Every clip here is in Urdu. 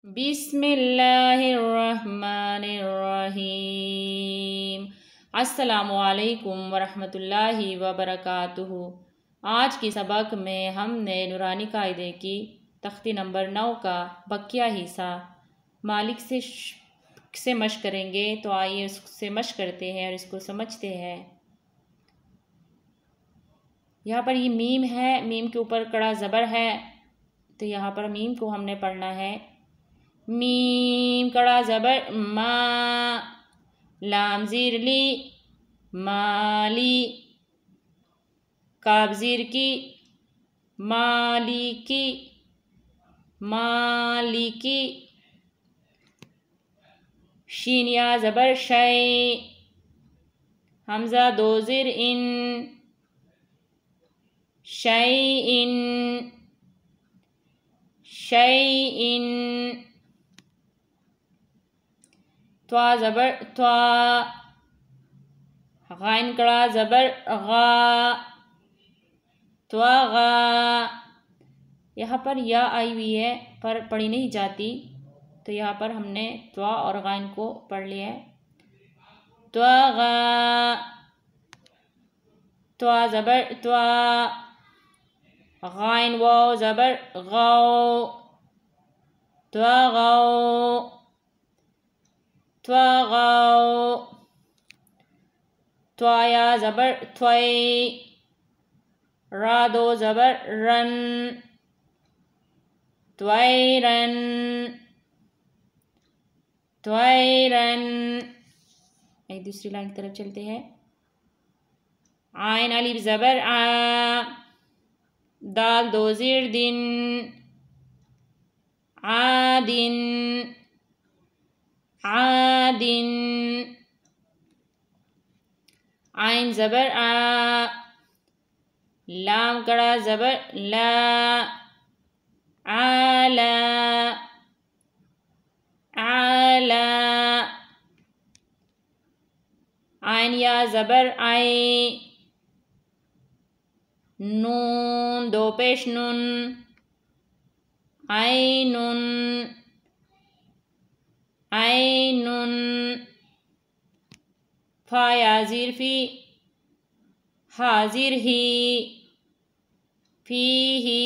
بسم اللہ الرحمن الرحیم۔ السلام علیکم ورحمۃ اللہ وبرکاتہ۔ آج کی سبق میں ہم نے نورانی قاعدے کی تختی نمبر 9 کا بقیہ حصہ مالک سے مشق کریں گے، تو آئیے اس سے مشق کرتے ہیں اور اس کو سمجھتے ہیں۔ یہاں پر یہ میم ہے، میم کے اوپر کڑا زبر ہے، تو یہاں پر میم کو ہم نے پڑھنا ہے۔ میم کڑا زبر ما، لام زیر لی مالی، کاف زیر کی مالی کی مالی کی، شین یا زبر شی، حمزہ دو زیر ان شیئن شیئن، توا زبر توا، غائن کڑا زبر غا توا غا۔ یہاں پر یا آئی ہوئی ہے پر پڑھی نہیں جاتی، تو یہاں پر ہم نے توا اور غائن کو پڑھ لیا ہے۔ توا غا، توا زبر توا، غائن واو زبر غاؤ توا غاؤ توا غاؤ، توا یا زبر تھوئی، را دو زبر رن تویرن تویرن۔ ایک دوسری لائن کی طرف چلتے ہیں۔ عین الف زبر آ، دال دو زیر دن عادن عادن، عین زبر آ، لام کڑا زبر لا آلا آلا، عین یا زبر آئی، نون دو پیش نون عینن عینن، فا یا زیر فی، حاضر ہی فی ہی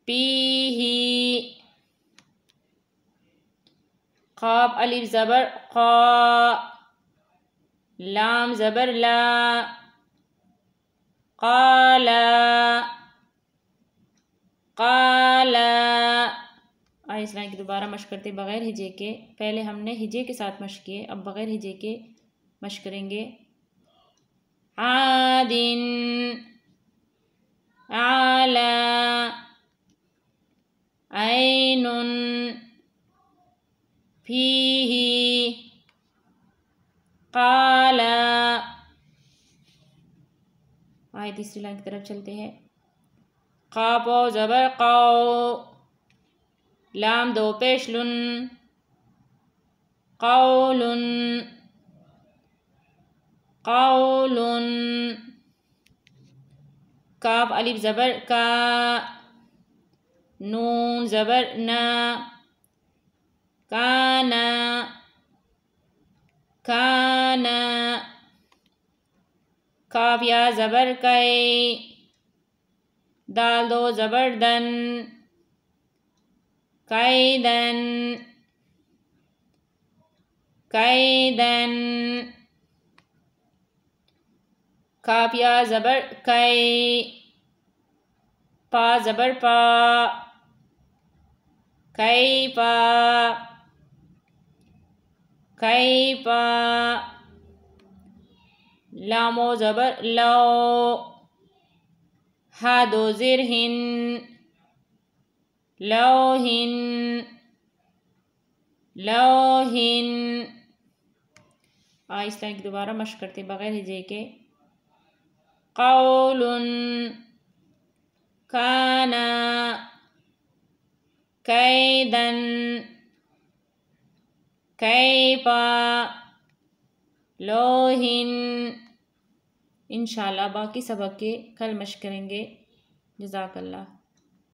پی ہی، قاف الف زبر قا، لام زبر لا قالا قالا۔ آئے اس لائن کی دوبارہ مشق کرتے بغیر ہجے کے۔ پہلے ہم نے ہجے کے ساتھ مشق کیے، اب بغیر ہجے کے مشق کریں گے۔ عادن عالا عینن فیہ قالا۔ آئے تیسری لائن کی طرف چلتے ہیں۔ قاف و زبر قو، لام دو پیش لن قولن قولن، کاف الف زبر کا، نون زبر نا کانا کانا، کاف یا زبر کئی، دال دو زبر دن قیدن قیدن، کاف یا زبر کئی، پا زبر پا کئی پا کئی پا، لام و زبر لو، ہا دو زیر ہن لوہن لوہن۔ اس لائن کی دوبارہ مشق کرتے بغیر ہجے کے۔ قولن کانا کیدن کیپا لوہن۔ انشاءاللہ باقی سبق کے کل مشق کریں گے۔ جزاک اللہ۔